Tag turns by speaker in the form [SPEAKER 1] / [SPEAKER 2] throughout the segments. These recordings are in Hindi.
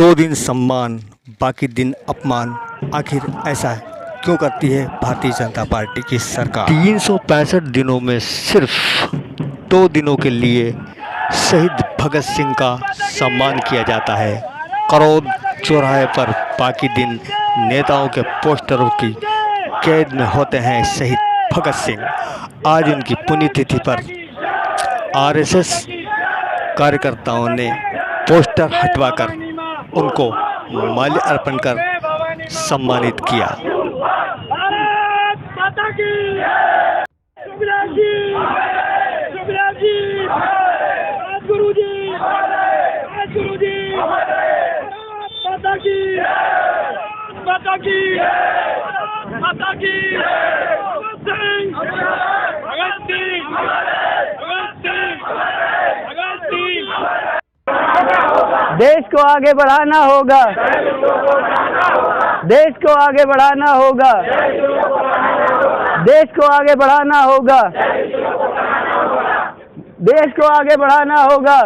[SPEAKER 1] 2 दिन सम्मान, बाकी दिन अपमान। आखिर ऐसा क्यों करती है भारतीय जनता पार्टी की सरकार? 365 दिनों में सिर्फ 2 दिनों के लिए शहीद भगत सिंह का सम्मान किया जाता है। करोड़ चौराहे पर बाकी दिन नेताओं के पोस्टरों की कैद में होते हैं शहीद भगत सिंह। आज उनकी पुण्यतिथि पर आरएसएस कार्यकर्ताओं ने पोस्टर हटवाकर उनको माल्य अर्पण कर सम्मानित किया।
[SPEAKER 2] देश को आगे बढ़ाना होगा, देश को आगे बढ़ाना होगा, देश को आगे बढ़ाना होगा, देश को आगे बढ़ाना होगा।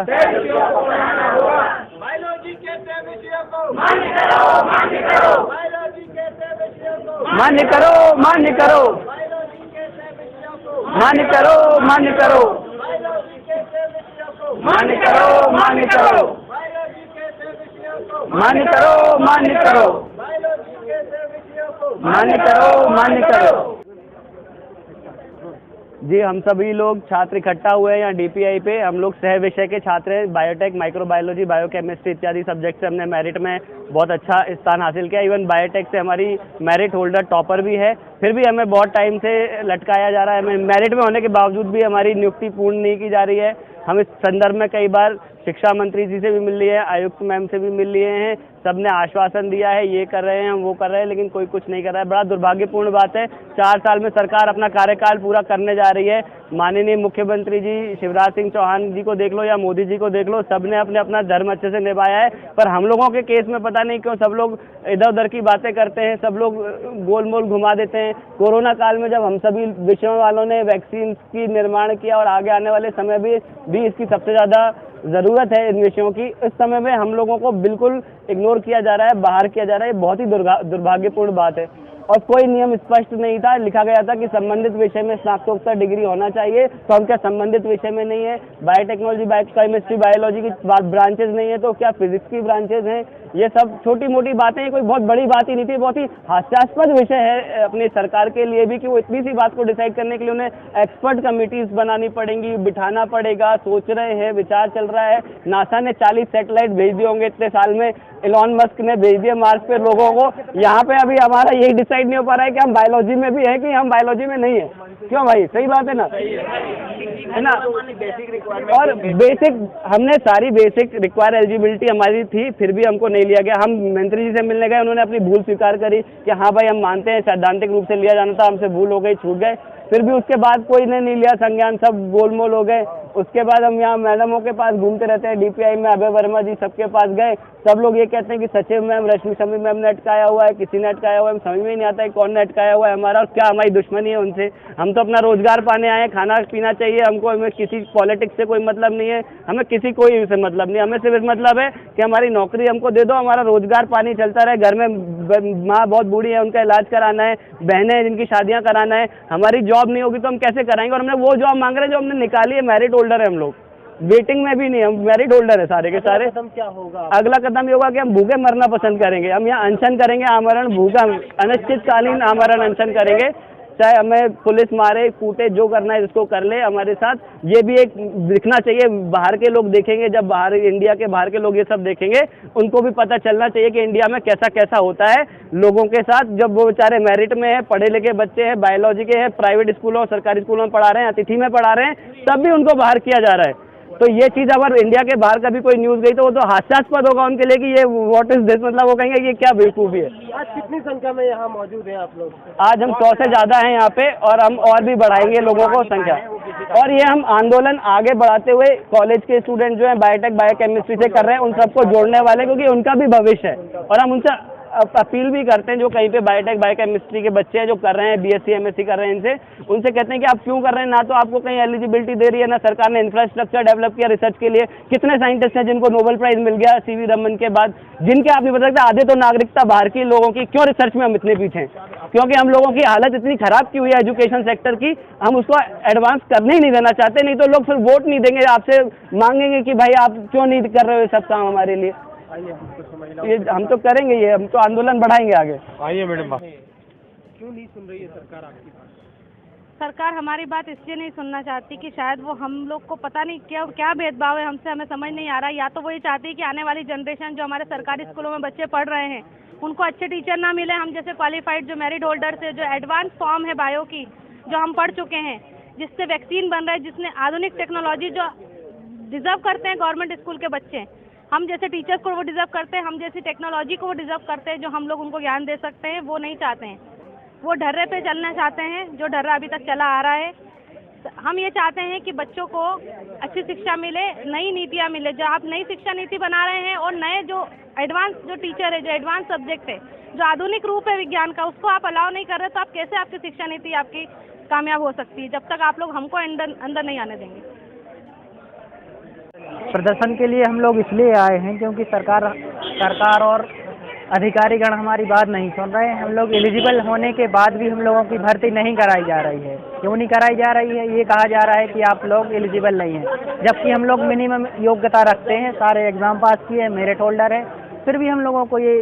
[SPEAKER 2] मान्य करो, मान्य करो, मान्य करो, मान्य करो, मान्य करो, मान्य करो, मान्य करो, मान्य करो, मान्य करो, मान्य करो। जी, हम सभी लोग छात्र इकट्ठा हुए हैं यहाँ डीपीआई पे। हम लोग सह विषय के छात्र हैं, बायोटेक, माइक्रोबायोलॉजी, बायोकेमिस्ट्री इत्यादि सब्जेक्ट से हमने मेरिट में बहुत अच्छा स्थान हासिल किया। इवन बायोटेक से हमारी मेरिट होल्डर टॉपर भी है। फिर भी हमें बहुत टाइम से लटकाया जा रहा है। हमें मेरिट में होने के बावजूद भी हमारी नियुक्ति पूर्ण नहीं की जा रही है। हम इस संदर्भ में कई बार शिक्षा मंत्री जी से भी मिल लिए हैं, आयुक्त मैम से भी मिल लिए हैं। सबने आश्वासन दिया है, ये कर रहे हैं, हम वो कर रहे हैं, लेकिन कोई कुछ नहीं कर रहा है। बड़ा दुर्भाग्यपूर्ण बात है। 4 साल में सरकार अपना कार्यकाल पूरा करने जा रही है। माननीय मुख्यमंत्री जी शिवराज सिंह चौहान जी को देख लो या मोदी जी को देख लो, सबने अपने अपना धर्म अच्छे से निभाया है। पर हम लोगों के केस में पता नहीं क्यों सब लोग इधर उधर की बातें करते हैं, सब लोग गोल मोल घुमा देते हैं। कोरोना काल में जब हम सभी विषयों वालों ने वैक्सीन की निर्माण किया और आगे आने वाले समय भी इसकी सबसे ज़्यादा ज़रूरत है इन विषयों की, इस समय में हम लोगों को बिल्कुल इग्नोर किया जा रहा है, बाहर किया जा रहा है। ये बहुत ही दुर्भाग्यपूर्ण बात है। और कोई नियम स्पष्ट नहीं था। लिखा गया था कि संबंधित विषय में स्नातकोत्तर डिग्री होना चाहिए, तो हम क्या संबंधित विषय में नहीं है? बायोटेक्नोलॉजी, बायोकेमिस्ट्री, बायोलॉजी की ब्रांचेज नहीं है, तो क्या फिजिक्स की ब्रांचेज हैं? ये सब छोटी मोटी बातें, कोई बहुत बड़ी बात ही नहीं थी। बहुत ही हास्यास्पद विषय है अपनी सरकार के लिए भी कि वो इतनी सी बात को डिसाइड करने के लिए उन्हें एक्सपर्ट कमिटीज बनानी पड़ेंगी, बिठाना पड़ेगा। सोच रहे हैं, विचार चल रहा है। नासा ने 40 सैटेलाइट भेज दिए होंगे इतने साल में, एलॉन मस्क ने भेज दिए मार्स पे लोगों को। यहाँ पे अभी हमारा यही डिसाइड नहीं हो पा रहा है कि हम बायोलॉजी में भी हैं कि हम बायोलॉजी में नहीं है। क्यों भाई? सही बात है ना, है ना? और बेसिक हमने सारी बेसिक रिक्वायर एलिजिबिलिटी हमारी थी, फिर भी हमको नहीं लिया गया। हम मंत्री जी से मिलने गए, उन्होंने अपनी भूल स्वीकार करी कि हाँ भाई हम मानते हैं सैद्धांतिक रूप से लिया जाना था, हमसे भूल हो गई, छूट गए। फिर भी उसके बाद कोई ने नहीं लिया संज्ञान, सब गोलमोल हो गए। उसके बाद हम यहाँ मैडमों के पास घूमते रहते हैं, डीपीआई में अभय वर्मा जी सबके पास गए। सब लोग ये कहते हैं कि सचिव मैम, रश्मि शमी मैम ने अटकाया हुआ है, किसी ने अटकाया हुआ है। समझ में ही नहीं आता है कौन ने अटकाया हुआ है हमारा, और क्या हमारी दुश्मनी है उनसे। हम तो अपना रोजगार पाने आए हैं, खाना पीना चाहिए हमको। हमें किसी पॉलिटिक्स से कोई मतलब नहीं है, हमें किसी कोई से मतलब नहीं। हमें सिर्फ मतलब है कि हमारी नौकरी हमको दे दो, हमारा रोजगार पानी चलता रहे। घर में माँ बहुत बूढ़ी है, उनका इलाज कराना है, बहनें हैं जिनकी शादियाँ कराना है। हमारी जॉब नहीं होगी तो हम कैसे कराएंगे? और हमने वो जॉब मांग रहे हैं जो हमने निकाली है, मेरिट होल्डर है हम लोग, वेटिंग में भी नहीं, हम मेरिट होल्डर है सारे के सारे।
[SPEAKER 3] क्या होगा?
[SPEAKER 2] अगला कदम ये होगा कि हम भूखे मरना पसंद करेंगे। हम यहाँ अनशन करेंगे, आमरण भूखा, अनिश्चितकालीन आमरण अनशन करेंगे। चाहे हमें पुलिस मारे, कूटे, जो करना है जिसको कर ले हमारे साथ। ये भी एक दिखना चाहिए, बाहर के लोग देखेंगे, जब बाहर इंडिया के बाहर के लोग ये सब देखेंगे, उनको भी पता चलना चाहिए कि इंडिया में कैसा कैसा होता है लोगों के साथ। जब वो बेचारे मेरिट में है, पढ़े लिखे बच्चे हैं, बायोलॉजी के हैं, प्राइवेट स्कूलों और सरकारी स्कूलों में पढ़ा रहे हैं, अतिथि में पढ़ा रहे हैं, तब भी उनको बाहर किया जा रहा है। तो ये चीज़ अगर इंडिया के बाहर कभी कोई न्यूज़ गई तो वो तो हास्यास्पद होगा उनके लिए कि ये व्हाट इज दिस, मतलब वो कहेंगे ये क्या बेवकूफ़ी है।
[SPEAKER 3] आज कितनी संख्या में यहाँ मौजूद हैं आप लोग?
[SPEAKER 2] आज हम 100 से ज़्यादा हैं यहाँ पे, और हम और भी बढ़ाएंगे लोगों को संख्या। और ये हम आंदोलन आगे बढ़ाते हुए कॉलेज के स्टूडेंट जो हैं बायोटेक, बायोकेमिस्ट्री से कर रहे हैं, उन सबको जोड़ने वाले, क्योंकि उनका भी भविष्य है। और हम उनसे अपील भी करते हैं जो कहीं पे बायोटेक बायोकेमिस्ट्री के बच्चे हैं जो कर रहे हैं बीएससी एमएससी कर रहे हैं इनसे उनसे कहते हैं कि आप क्यों कर रहे हैं, ना तो आपको कहीं एलिजिबिलिटी दे रही है, ना सरकार ने इंफ्रास्ट्रक्चर डेवलप किया रिसर्च के लिए। कितने साइंटिस्ट हैं जिनको नोबेल प्राइज मिल गया सीवी रमन के बाद, जिनके आप नहीं बता सकते, आधे तो नागरिकता बाहर की लोगों की। क्यों रिसर्च में हम इतने पीछे हैं? क्योंकि हम लोगों की हालत इतनी खराब की हुई है एजुकेशन सेक्टर की, हम उसको एडवांस करने ही नहीं देना चाहते। नहीं तो लोग फिर वोट नहीं देंगे, आपसे मांगेंगे कि भाई आप क्यों नहीं कर रहे हो ये सब काम हमारे लिए। ये हम तो करेंगे, ये हम तो आंदोलन बढ़ाएंगे आगे।
[SPEAKER 3] आइए मैडम। क्यों नहीं सुन रही है सरकार आपकी बात?
[SPEAKER 4] सरकार हमारी बात इसलिए नहीं सुनना चाहती कि शायद वो हम लोग को पता नहीं क्या भेदभाव है हमसे, हमें समझ नहीं आ रहा। या तो वो ये चाहती है कि आने वाली जनरेशन जो हमारे सरकारी स्कूलों में बच्चे पढ़ रहे हैं उनको अच्छे टीचर ना मिले, हम जैसे क्वालिफाइड जो मेरिट होल्डर्स है, जो एडवांस फॉर्म है बायो की जो हम पढ़ चुके हैं, जिससे वैक्सीन बन रहा है, जिसने आधुनिक टेक्नोलॉजी जो डिजर्व करते हैं गवर्नमेंट स्कूल के बच्चे, हम जैसे टीचर्स को वो डिजर्व करते हैं, हम जैसी टेक्नोलॉजी को वो डिजर्व करते हैं जो हम लोग उनको ज्ञान दे सकते हैं, वो नहीं चाहते हैं। वो ढर्रे पे चलना चाहते हैं जो ढर्रा अभी तक चला आ रहा है। हम ये चाहते हैं कि बच्चों को अच्छी शिक्षा मिले, नई नीतियाँ मिले। जो आप नई शिक्षा नीति बना रहे हैं और नए जो एडवांस जो टीचर है, जो एडवांस सब्जेक्ट है, जो आधुनिक रूप है विज्ञान का, उसको आप अलाउ नहीं कर रहे, तो आप कैसे आपकी शिक्षा नीति आपकी कामयाब हो सकती है जब तक आप लोग हमको अंदर नहीं आने देंगे।
[SPEAKER 5] प्रदर्शन के लिए हम लोग इसलिए आए हैं क्योंकि सरकार और अधिकारीगण हमारी बात नहीं सुन रहे हैं। हम लोग एलिजिबल होने के बाद भी हम लोगों की भर्ती नहीं कराई जा रही है। क्यों नहीं कराई जा रही है? ये कहा जा रहा है कि आप लोग एलिजिबल नहीं हैं, जबकि हम लोग मिनिमम योग्यता रखते हैं, सारे एग्ज़ाम पास किए, मेरिट होल्डर है, फिर भी हम लोगों को ये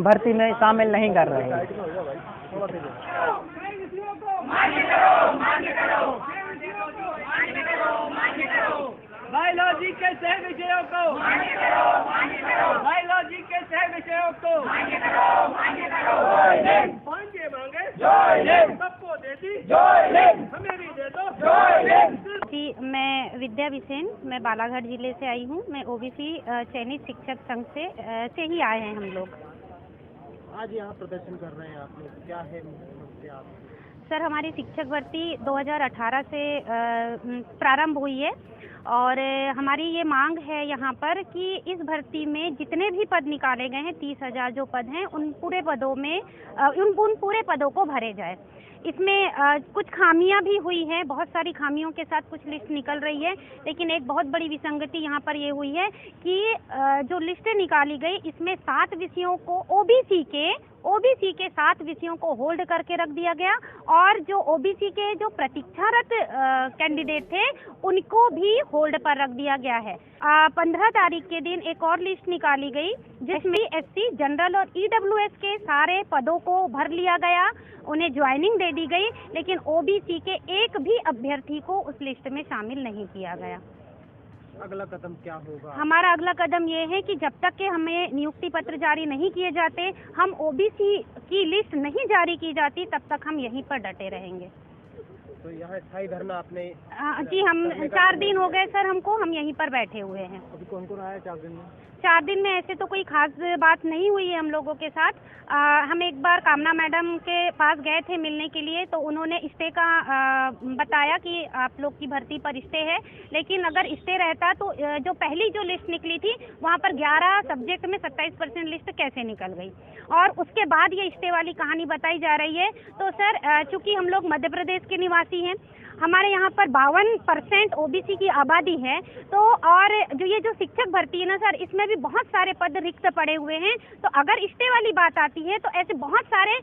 [SPEAKER 5] भर्ती में शामिल नहीं कर रहे हैं।
[SPEAKER 3] बायोलॉजी के सह विषयों को बायोलॉजी के सह विषयों को मांगे सबको दे दी, हमें भी दे दो।
[SPEAKER 4] जी, मैं विद्या बिसेन, मैं बालाघाट जिले से आई हूँ। मैं ओबीसी चयनित शिक्षक संघ से ही आए हैं हम लोग।
[SPEAKER 3] आज यहाँ प्रदर्शन कर रहे हैं आप लोग, क्या है समस्या आप?
[SPEAKER 4] सर, हमारी शिक्षक भर्ती 2018 से प्रारंभ हुई है और हमारी ये मांग है यहाँ पर कि इस भर्ती में जितने भी पद निकाले गए हैं, 30,000 जो पद हैं, उन पूरे पदों में उन पूरे पदों को भरे जाए। इसमें कुछ खामियां भी हुई हैं, बहुत सारी खामियों के साथ कुछ लिस्ट निकल रही है, लेकिन एक बहुत बड़ी विसंगति यहाँ पर ये हुई है कि जो लिस्टें निकाली गई इसमें 7 विषयों को ओबीसी के 7 विषयों को होल्ड करके रख दिया गया और जो ओबीसी के जो प्रतीक्षारत कैंडिडेट थे उनको भी होल्ड पर रख दिया गया है। 15 तारीख के दिन एक और लिस्ट निकाली गई जिसमें एससी, जनरल और ईडब्ल्यूएस के सारे पदों को भर लिया गया, उन्हें ज्वाइनिंग दे दी गई, लेकिन ओबीसी के एक भी अभ्यर्थी को उस लिस्ट में शामिल नहीं किया गया।
[SPEAKER 3] अगला कदम क्या होगा?
[SPEAKER 4] हमारा अगला कदम ये है कि जब तक कि हमें नियुक्ति पत्र जारी नहीं किए जाते, हम ओबीसी की लिस्ट नहीं जारी की जाती, तब तक हम यहीं पर डटे रहेंगे।
[SPEAKER 3] तो यहाँ स्थायी धरना आपने?
[SPEAKER 4] जी, हम 4 दिन हो गए सर हमको, हम यहीं पर बैठे हुए हैं।
[SPEAKER 3] अभी कौन आया 4 दिन में?
[SPEAKER 4] 4 दिन में ऐसे तो कोई खास बात नहीं हुई है हम लोगों के साथ। हम एक बार कामना मैडम के पास गए थे मिलने के लिए, तो उन्होंने स्टे का बताया कि आप लोग की भर्ती पर स्टे है, लेकिन अगर स्टे रहता तो जो पहली जो लिस्ट निकली थी वहाँ पर 11 सब्जेक्ट में 27% लिस्ट कैसे निकल गई, और उसके बाद ये स्टे वाली कहानी बताई जा रही है। तो सर, चूँकि हम लोग मध्य प्रदेश के निवासी हैं, हमारे यहाँ पर 52% ओबीसी की आबादी है, तो और जो ये जो शिक्षक भर्ती है ना सर, इसमें भी बहुत सारे पद रिक्त पड़े हुए हैं। तो अगर स्टे वाली बात आती है तो ऐसे बहुत सारे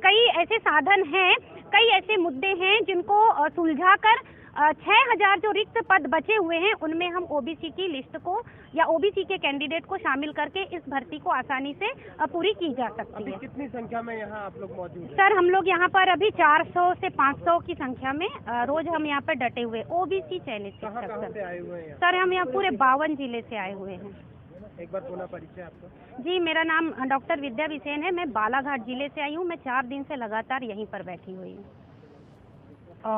[SPEAKER 4] कई ऐसे साधन हैं, कई ऐसे मुद्दे हैं जिनको सुलझाकर 6,000 जो रिक्त पद बचे हुए हैं उनमें हम ओबीसी की लिस्ट को या ओबीसी के कैंडिडेट को शामिल करके इस भर्ती को आसानी से पूरी की जा सकती है।
[SPEAKER 3] कितनी संख्या में यहाँ आप लोग मौजूद हैं?
[SPEAKER 4] सर, हम लोग यहाँ पर अभी 400 से 500 की संख्या में रोज हम यहाँ पर डटे हुए ओबीसी चयनित शिक्षक
[SPEAKER 3] से आए हुए हैं?
[SPEAKER 4] सर, हम यहाँ पूरे 52 जिले से आए हुए हैं।
[SPEAKER 3] एक बार पुनः परिचय आपका?
[SPEAKER 4] जी, मेरा नाम डॉक्टर विद्या बिसेन है, मैं बालाघाट जिले से आई हूँ। मैं 4 दिन से लगातार यहीं पर बैठी हुई हूँ।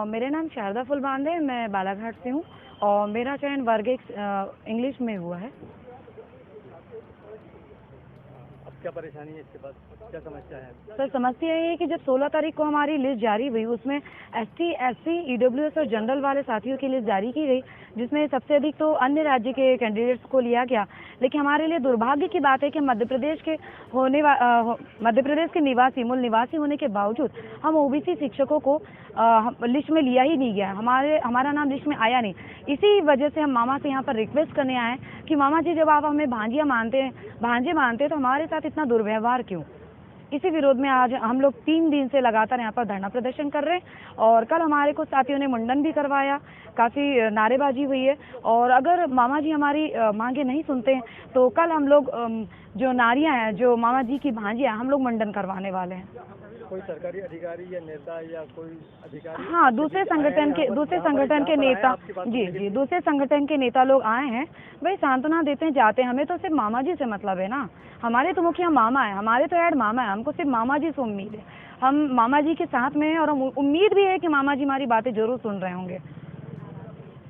[SPEAKER 6] मेरा नाम शारदा फुलबांद है, मैं बालाघाट से हूँ और मेरा चयन वर्ग 1 इंग्लिश में हुआ है।
[SPEAKER 2] क्या परेशानी है इसके बाद, क्या समस्या है?
[SPEAKER 6] सर समस्या ये है कि जब 16 तारीख को हमारी लिस्ट जारी हुई उसमें ST, SC, EWS और जनरल वाले साथियों की लिस्ट जारी की गई, जिसमें सबसे अधिक तो अन्य राज्य के कैंडिडेट्स को लिया गया। लेकिन हमारे लिए दुर्भाग्य की बात है कि मध्य प्रदेश के निवासी, मूल निवासी होने के बावजूद हम OBC शिक्षकों को लिस्ट में लिया ही नहीं गया, हमारा नाम लिस्ट में आया नहीं। इसी वजह से हम मामा से यहाँ पर रिक्वेस्ट करने आए हैं कि मामा जी, जब आप हमें भांजे मानते हैं तो हमारे साथ इतना दुर्व्यवहार क्यों? इसी विरोध में आज हम लोग 3 दिन से लगातार यहाँ पर धरना प्रदर्शन कर रहे हैं और कल हमारे कुछ साथियों ने मुंडन भी करवाया, काफ़ी नारेबाजी हुई है। और अगर मामा जी हमारी मांगे नहीं सुनते हैं तो कल हम लोग जो नारियां हैं, जो मामा जी की भांजियां, हम लोग मुंडन करवाने वाले हैं।
[SPEAKER 2] कोई सरकारी अधिकारी या नेता या कोई अधिकारी?
[SPEAKER 6] हाँ, दूसरे संगठन के नेता, जी, दूसरे संगठन के नेता लोग आए हैं, भाई सांत्वना देते हैं, जाते हैं। हमें तो सिर्फ मामा जी से मतलब है ना, हमारे तो मुखिया मामा है, हमारे तो ऐड मामा है, हमको सिर्फ मामा जी से उम्मीद है। हम मामा जी के साथ में हैं और हम उम्मीद भी है कि मामा जी हमारी बातें जरूर सुन रहे होंगे।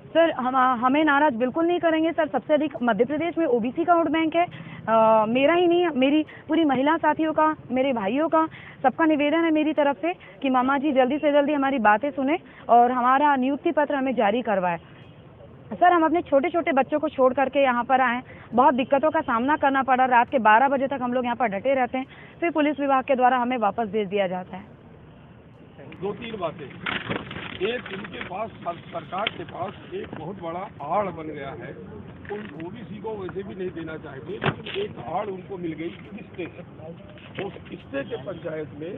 [SPEAKER 6] सर हमें नाराज बिल्कुल नहीं करेंगे सर। सबसे अधिक मध्य प्रदेश में OBC का वोट बैंक है, मेरा ही नहीं, मेरी पूरी महिला साथियों का, मेरे भाइयों का, सबका निवेदन है मेरी तरफ से कि मामा जी जल्दी से जल्दी हमारी बातें सुने और हमारा नियुक्ति पत्र हमें जारी करवाए। सर हम अपने छोटे छोटे बच्चों को छोड़ करके यहाँ पर आए, बहुत दिक्कतों का सामना करना पड़ा, रात के 12 बजे तक हम लोग यहाँ पर डटे रहते हैं, फिर पुलिस विभाग के द्वारा हमें वापस भेज दिया जाता है।
[SPEAKER 7] 2-3 बातें। एक, इनके पास सरकार के पास एक बहुत बड़ा आड़ बन गया है, उन OBC को वैसे भी नहीं देना चाहते, लेकिन एक आड़ उनको मिल गई किस्ते से। उस किस्ते के पंचायत में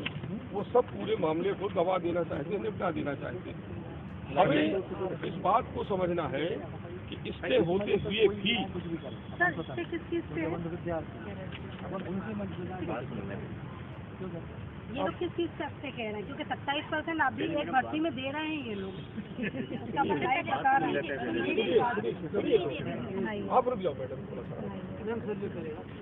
[SPEAKER 7] वो सब पूरे मामले को दबा देना चाहते हैं, निपटा देना चाहते हैं। हमें इस बात को समझना है कि इससे होते हुए भी
[SPEAKER 8] ये लोग किस चीज से कह रहे हैं? क्योंकि 27% अभी एक भर्ती में दे रहे हैं ये लोग, इसका मतलब बता रहे हैं।
[SPEAKER 7] आप रुक जाओ मैडम,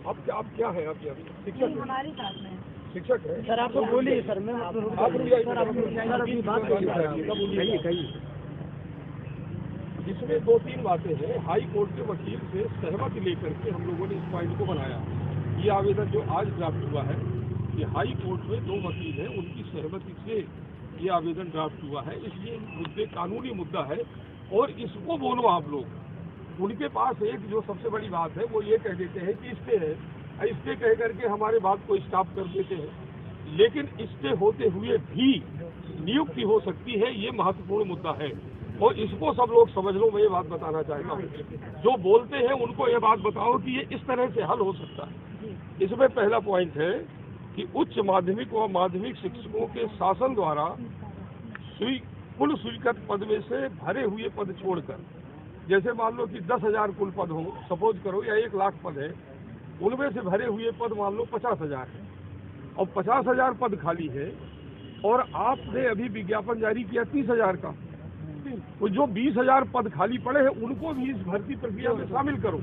[SPEAKER 7] आप क्या है? आप शिक्षक?
[SPEAKER 8] हमारी साथ में
[SPEAKER 7] शिक्षक है
[SPEAKER 2] सर, आप तो बोलिए सर, मैं
[SPEAKER 7] आप रुक
[SPEAKER 2] जाइए।
[SPEAKER 7] इसमें 2-3 बातें हैं। हाई कोर्ट के वकील से सहमति लेकर के हम लोगों ने इस पॉइंट को बनाया। ये आवेदन जो आज ड्राफ्ट हुआ है, ये हाई कोर्ट में 2 वकील हैं, उनकी सहमति से ये आवेदन ड्राफ्ट हुआ है। इसलिए मुद्दे कानूनी मुद्दा है और इसको बोलो आप लोग। उनके पास एक जो सबसे बड़ी बात है वो ये कह देते हैं कि स्टे है, स्टे कह करके हमारे बात को स्टॉप कर देते हैं, लेकिन स्टे होते हुए भी नियुक्ति हो सकती है, ये महत्वपूर्ण मुद्दा है और इसको सब लोग समझ लो। मैं ये बात बताना चाहता हूँ, जो बोलते हैं उनको ये बात बताओ कि ये इस तरह से हल हो सकता है। इसमें पहला पॉइंट है कि उच्च माध्यमिक व माध्यमिक शिक्षकों के शासन द्वारा कुल स्वीकृत पद में से भरे हुए पद छोड़कर, जैसे मान लो कि 10,000 कुल पद हो, सपोज करो, या 1 लाख पद है, उनमें से भरे हुए पद मान लो 50,000 है और 50,000 पद खाली है और आपने अभी विज्ञापन जारी किया 30,000 का, तो जो 20,000 पद खाली पड़े हैं उनको भी इस भर्ती प्रक्रिया में शामिल करो,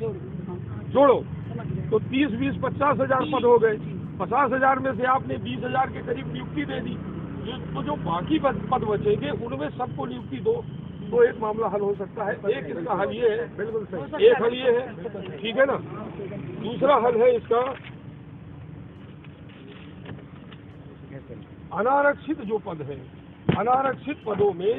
[SPEAKER 7] जोड़ो, तो 30-20 50,000 पद हो गए। 50,000 में से आपने 20,000 के करीब नियुक्ति दे दी, तो जो बाकी पद बचेंगे उनमें सबको नियुक्ति दो, तो एक मामला हल हो सकता है। एक इसका हल ये है, बिल्कुल सही, एक हल ये है, ठीक है ना। दूसरा हल है इसका, अनारक्षित जो पद है, अनारक्षित पदों में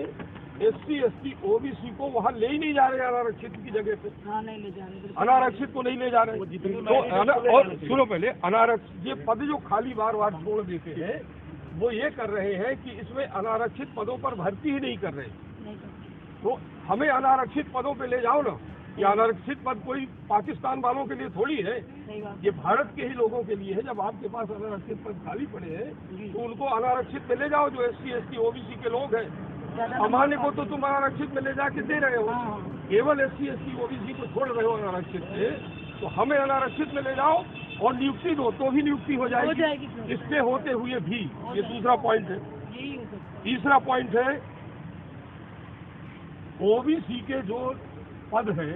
[SPEAKER 7] SC, ST, OBC को वहाँ ले ही नहीं जा रहे, अनारक्षित की जगह पे
[SPEAKER 8] नहीं ले जा रहे,
[SPEAKER 7] अनारक्षित को नहीं ले जा रहे। तो और सुनो पहले, अनारक्षित ये पद जो खाली बार बार छोड़ देते हैं, वो ये कर रहे हैं कि इसमें अनारक्षित पदों पर भर्ती ही नहीं कर रहे, तो हमें अनारक्षित पदों पे ले जाओ ना। ये अनारक्षित पद कोई पाकिस्तान वालों के लिए थोड़ी है, ये भारत के ही लोगों के लिए है। जब आपके पास अनारक्षित पद खाली पड़े हैं तो उनको अनारक्षित में ले जाओ, जो SC, ST, OBC के लोग हैं। हमारे को तो तुम अनारक्षित में ले जाके दे रहे हो, केवल SC, ST, OBC को छोड़ रहे हो अनारक्षित से, तो हमें अनारक्षित में ले जाओ और नियुक्ति दो, तो भी नियुक्ति हो जाएगी इससे होते हुए भी। ये दूसरा पॉइंट है। तीसरा पॉइंट है, OBC के जो पद है,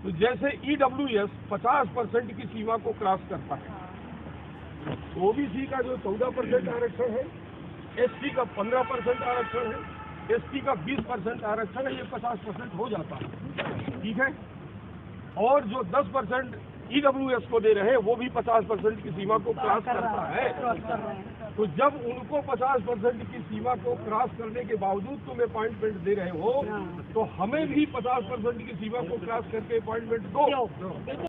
[SPEAKER 7] तो जैसे EWS 50% की सीमा को क्रॉस करता है, OBC का जो 14% आरक्षण है, SC का 15% आरक्षण है, ST का 20% आरक्षण है, ये 50% हो जाता है, ठीक है। और जो 10% EWS को दे रहे हैं, वो भी 50% की सीमा को क्रॉस करता है। तो जब उनको 50% की सीमा को क्रॉस करने के बावजूद तुम अपॉइंटमेंट दे रहे हो, तो हमें भी 50% की सीमा को क्रॉस करके अपॉइंटमेंट दो।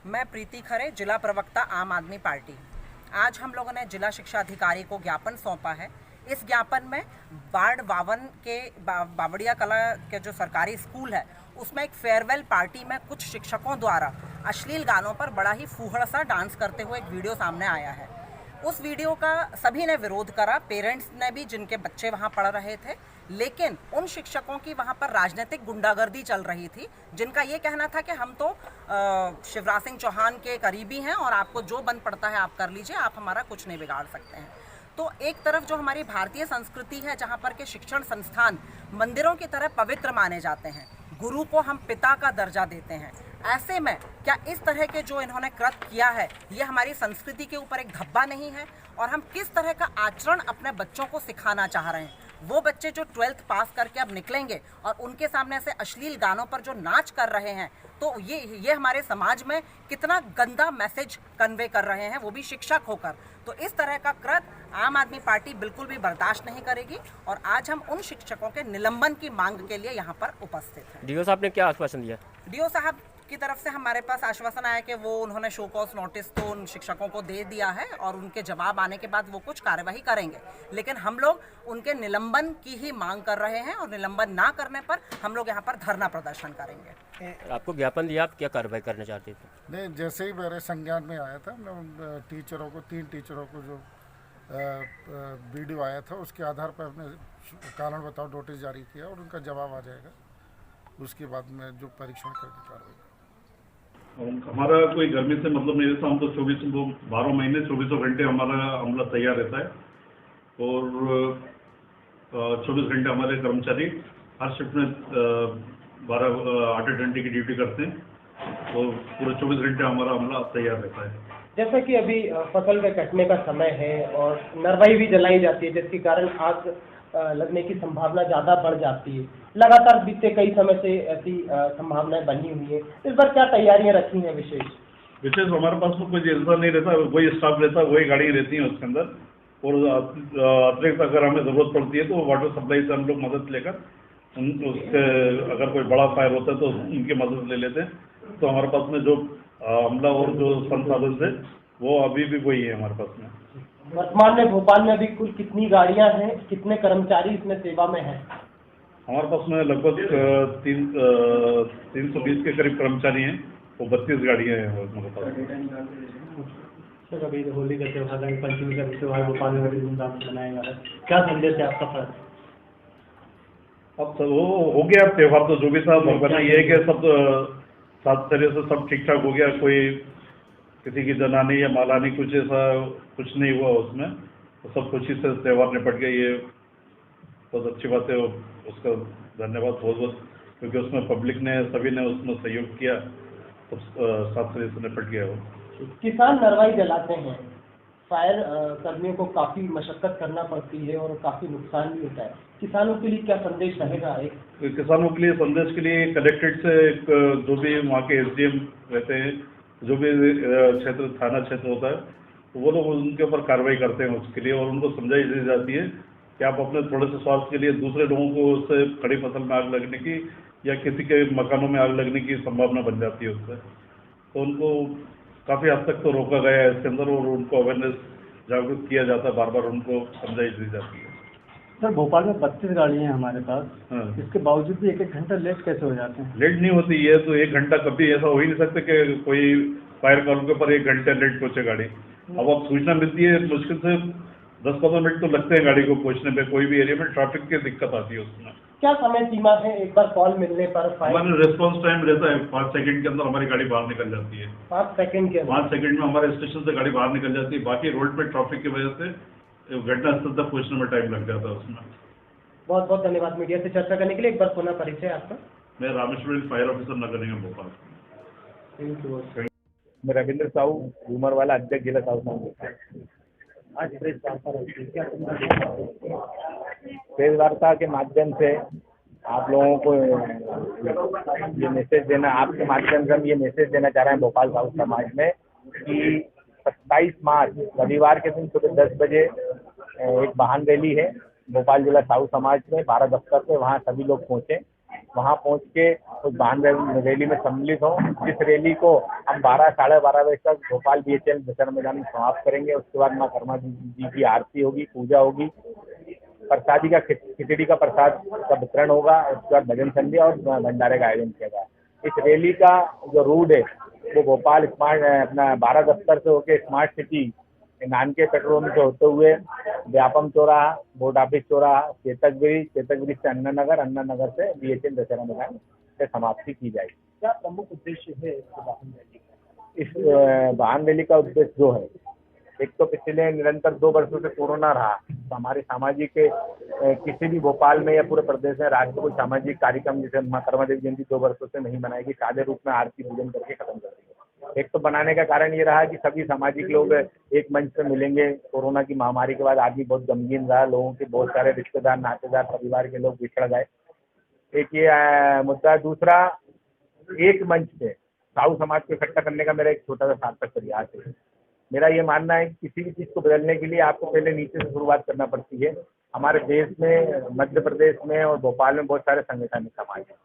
[SPEAKER 9] मैं प्रीति खरे, जिला प्रवक्ता आम आदमी पार्टी। आज हम लोगों ने जिला शिक्षा अधिकारी को ज्ञापन सौंपा है। इस ज्ञापन में वार्ड 52 के बावड़िया कला के जो सरकारी स्कूल है, उसमें एक फेयरवेल पार्टी में कुछ शिक्षकों द्वारा अश्लील गानों पर बड़ा ही फूहड़ सा डांस करते हुए एक वीडियो सामने आया है। उस वीडियो का सभी ने विरोध करा, पेरेंट्स ने भी, जिनके बच्चे वहाँ पढ़ रहे थे। लेकिन उन शिक्षकों की वहाँ पर राजनीतिक गुंडागर्दी चल रही थी, जिनका ये कहना था कि हम तो शिवराज सिंह चौहान के करीबी हैं और आपको जो बन पड़ता है आप कर लीजिए, आप हमारा कुछ नहीं बिगाड़ सकते हैं। तो एक तरफ जो हमारी भारतीय संस्कृति है, जहाँ पर के शिक्षण संस्थान मंदिरों की तरह पवित्र माने जाते हैं, गुरु को हम पिता का दर्जा देते हैं, ऐसे में क्या इस तरह के जो इन्होंने कृत्य किया है, ये हमारी संस्कृति के ऊपर एक धब्बा नहीं है? और हम किस तरह का आचरण अपने बच्चों को सिखाना चाह रहे हैं? वो बच्चे जो 12th पास करके अब निकलेंगे और उनके सामने से अश्लील गानों पर जो नाच कर रहे हैं, तो ये हमारे समाज में कितना गंदा मैसेज कन्वे कर रहे हैं, वो भी शिक्षक होकर। तो इस तरह का कृत्य आम आदमी पार्टी बिल्कुल भी बर्दाश्त नहीं करेगी और आज हम उन शिक्षकों के निलंबन की मांग के लिए यहाँ पर उपस्थित हैं।
[SPEAKER 10] डीओ साहब ने क्या आश्वासन दिया?
[SPEAKER 9] डीओ साहब की तरफ से हमारे पास आश्वासन आया कि वो उन्होंने शो कॉज नोटिस तो उन शिक्षकों को दे दिया है और उनके जवाब आने के बाद वो कुछ कार्यवाही करेंगे। लेकिन हम लोग उनके निलंबन की ही मांग कर रहे हैं और निलंबन ना करने पर हम लोग यहाँ पर धरना प्रदर्शन करेंगे।
[SPEAKER 10] आपको ज्ञापन दिया, आप क्या कार्रवाई करना चाहते थे?
[SPEAKER 11] नहीं, जैसे ही मेरे संज्ञान में आया था, मैं टीचरों को, 3 टीचरों को जो वीडियो आया था, उसके आधार पर हमने कारण बताओ नोटिस जारी किया और उनका जवाब आ जाएगा। उसके बाद में जो परीक्षण करके कार्रवाई।
[SPEAKER 12] हमारा कोई गर्मी से मतलब नहीं रहता, हम तो 12 महीने 24 घंटे हमारा अमला तैयार रहता है और 24 घंटे हमारे कर्मचारी हर शिफ्ट में 8 घंटे की ड्यूटी करते हैं और पूरे 24 घंटे हमारा अमला तैयार रहता है।
[SPEAKER 3] जैसा कि अभी फसल के कटने का समय है और नरवाई भी जलाई जाती है, जिसके कारण आग लगने की संभावना ज़्यादा बढ़ जाती है। लगातार बीते कई समय से ऐसी संभावनाएं बनी हुई है। इस बार क्या तैयारियां रखी हैं विशेष?
[SPEAKER 12] हमारे पास तो कुछ ऐसा नहीं रहता, वही स्टाफ रहता है, वही गाड़ी रहती है उसके अंदर। और अतिरिक्त अगर हमें ज़रूरत पड़ती है तो वाटर सप्लाई से हम लोग मदद लेकर उसके, अगर कोई बड़ा फायर होता है तो उनकी मदद ले लेते हैं। तो हमारे पास में जो अमला और जो संसाधन थे वो अभी भी वही है हमारे पास में।
[SPEAKER 3] वर्तमान में भोपाल में अभी कुल कितनी गाड़ियां हैं, कितने कर्मचारी इसमें सेवा में हैं?
[SPEAKER 12] हमारे पास में लगभग 320 के करीब कर्मचारी हैं, वो 32 गाड़ियाँ हैं हमारे पास।
[SPEAKER 3] सर, अभी होली का त्यौहार, रंग पंचमी का त्यौहार भोपाल में बड़ी धूमधाम से मनाया जा रहा है, क्या संदेश है आपका सर?
[SPEAKER 12] अब वो हो गया त्यौहार, तो जो भी था भगवान ये है कि सब सात तरह से सब ठीक ठाक हो गया, कोई किसी की जनानी या मालानी कुछ ऐसा कुछ नहीं हुआ उसमें, तो सब खुशी से त्यौहार निपट गया। ये बहुत अच्छी बात है, उसका धन्यवाद बहुत बहुत, क्योंकि उसमें पब्लिक ने, सभी ने उसमें सहयोग किया, तो सात तरह से निपट गया वो।
[SPEAKER 3] किसान नरवाई जलाते हैं, फायर कर्मियों को काफ़ी मशक्कत करना पड़ती है और काफ़ी नुकसान भी होता है, किसानों के लिए क्या संदेश रहेगा? एक
[SPEAKER 12] किसानों के लिए संदेश के लिए कलेक्ट्रेट से जो भी वहाँ के SDM रहते हैं, जो भी क्षेत्र, थाना क्षेत्र होता है, तो वो लोग उनके ऊपर कार्रवाई करते हैं उसके लिए, और उनको समझाई दी जाती है कि आप अपने थोड़े से स्वार्थ के लिए दूसरे लोगों को उससे खड़ी फसल में आग लगने की या किसी के मकानों में आग लगने की संभावना बन जाती है उससे। तो उनको काफ़ी हद तक तो रोका गया है इसके अंदर, और उनको अवेयरनेस जागरूक किया जाता है, बार बार उनको समझाई दी जाती है।
[SPEAKER 3] सर, भोपाल में 32 गाड़ियाँ हैं हमारे पास, इसके बावजूद भी 1-1 घंटा लेट कैसे हो जाते हैं?
[SPEAKER 12] लेट नहीं होती है तो 1 घंटा कभी ऐसा हो ही नहीं सकता कि कोई फायर कॉल के ऊपर 1 घंटा लेट पहुँचे गाड़ी। अब सूचना मिलती है, मुश्किल से 10-15 मिनट तो लगते हैं गाड़ी को पहुँचने पे, कोई भी एरिया में ट्रैफिक की दिक्कत आती है उसमें।
[SPEAKER 3] क्या समय सीमा है एक बार कॉल मिलने पर?
[SPEAKER 12] हमारा रिस्पॉन्स टाइम रहता है 5 सेकंड के अंदर हमारी गाड़ी बाहर निकल जाती है।
[SPEAKER 3] 5 सेकंड के
[SPEAKER 12] 5 सेकंड में हमारे स्टेशन से गाड़ी बाहर निकल जाती है। बाकी रोड पे ट्रैफिक की वजह से घटनास्थल तक पहुँचने में टाइम लग जाता है उसमें।
[SPEAKER 3] बहुत बहुत धन्यवाद मीडिया से चर्चा करने के लिए। एक बार पुनः परिचय आपका?
[SPEAKER 12] मैं रामेश्वर फायर ऑफिसर नगर निगम भोपाल।
[SPEAKER 13] मैं रविंद्र साहू, घूमरवाला अध्यक्ष जिला साउथ।
[SPEAKER 3] आज प्रेस वार्ता
[SPEAKER 13] प्रेस वार्ता के माध्यम से आप लोगों को ये मैसेज देना, आपके माध्यम से हम ये मैसेज देना चाह रहे हैं भोपाल साउथ समाज में कि 27 मार्च रविवार के दिन सुबह 10 बजे एक वाहन रैली है भोपाल जिला साउथ समाज में 12 दफ्तर पे। वहाँ सभी लोग पहुँचे, वहाँ पहुँच के उस वाहन रैली में सम्मिलित हों। जिस रैली को हम 12 साढ़े 12 बजे तक भोपाल BHL दशहरा मैदान में समाप्त करेंगे। उसके बाद माँ कर्मा जी की आरती होगी, पूजा होगी, प्रसादी का खिचड़ी का प्रसाद का वितरण होगा। उसके बाद भजन संध्या और भंडारे का आयोजन किया जाएगा। इस रैली का जो रूट है वो भोपाल स्मार्ट अपना 12 दफ्तर से होकर स्मार्ट सिटी नानके पेट्रोल पंप से होते हुए व्यापम चौराहा, बोर्ड ऑफिस चौराहा, चेतक ब्रिज से अन्ना नगर से BHL दशहरा मैदान से समाप्ति की जाएगी।
[SPEAKER 3] क्या प्रमुख उद्देश्य है इस वाहन रैली का?
[SPEAKER 13] इस वाहन रैली का उद्देश्य जो है, एक तो पिछले निरंतर 2 वर्षों से कोरोना रहा, तो हमारे सामाजिक किसी भी भोपाल में या पूरे प्रदेश में राष्ट्र कोई सामाजिक कार्यक्रम जैसे माँ कर्मा देवी जयंती 2 वर्षों से नहीं बनाएगी, सादे रूप में आरती पूजन करके खत्म कर देंगे। एक तो बनाने का कारण ये रहा कि सभी सामाजिक लोग एक मंच पे मिलेंगे। कोरोना की महामारी के बाद आदमी बहुत गमगीन रहा, लोगों के बहुत सारे रिश्तेदार, नातेदार, परिवार के लोग बिछड़ गए। एक ये मुद्दा। दूसरा, एक मंच पे साहू समाज को इकट्ठा करने का मेरा एक छोटा सा सार्थक प्रयास है। मेरा ये मानना है कि किसी भी चीज़ को बदलने के लिए आपको पहले नीचे से शुरुआत करना पड़ती है। हमारे देश में, मध्य प्रदेश में और भोपाल में बहुत सारे संगठन समाज हैं।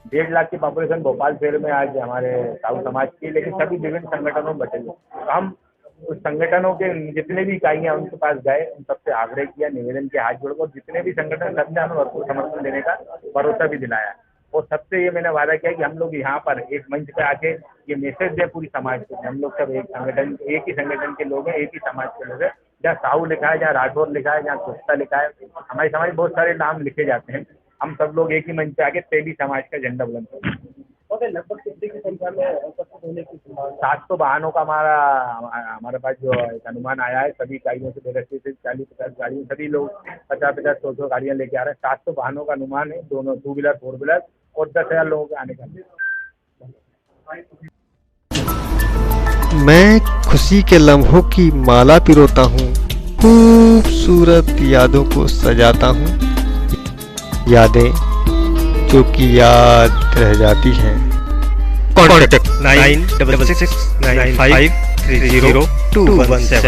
[SPEAKER 13] 1.5 लाख की पॉपुलेशन भोपाल शहर में आज हमारे साहू समाज की, लेकिन सभी विभिन्न संगठनों में बटे हुए। हम उस संगठनों के जितने भी इकाइयाँ उनके पास गए, उन सबसे आग्रह किया, निवेदन के हाथ जोड़कर, जितने भी संगठन सबने हमें भरपूर समर्थन देने का भरोसा भी दिलाया। और सबसे ये मैंने वादा किया कि हम लोग यहाँ पर एक मंच पे आके ये मैसेज दे पूरी समाज को, हम लोग सब एक ही संगठन के लोग हैं, एक ही समाज के लोग हैं। जहाँ साहू लिखा है, जहाँ राठौर लिखा है, जहाँ कुश्ता लिखा है, हमारे समाज में बहुत सारे नाम लिखे जाते हैं। हम सब लोग एक ही मंच पे आके तेली समाज का झंडा बुलंद करते हैं।
[SPEAKER 3] और लगभग कितने की संख्या में उपस्थित होने की संभावना?
[SPEAKER 13] 700 वाहनों का हमारे पास जो एक अनुमान आया है। सभी इकाइयों से 40-50 गाड़ियों, सभी लोग 50-50, 100 गाड़ियाँ लेके आ रहे हैं। 700 वाहनों का अनुमान है, दोनों 2 व्हीलर 4 व्हीलर, और 10,000 लोगों के आने का।
[SPEAKER 1] मैं खुशी के लम्हों की माला पिरोता हूँ, खूबसूरत यादों को सजाता हूँ, यादें जो कि याद रह जाती हैं। कॉन्टैक्ट 9669530217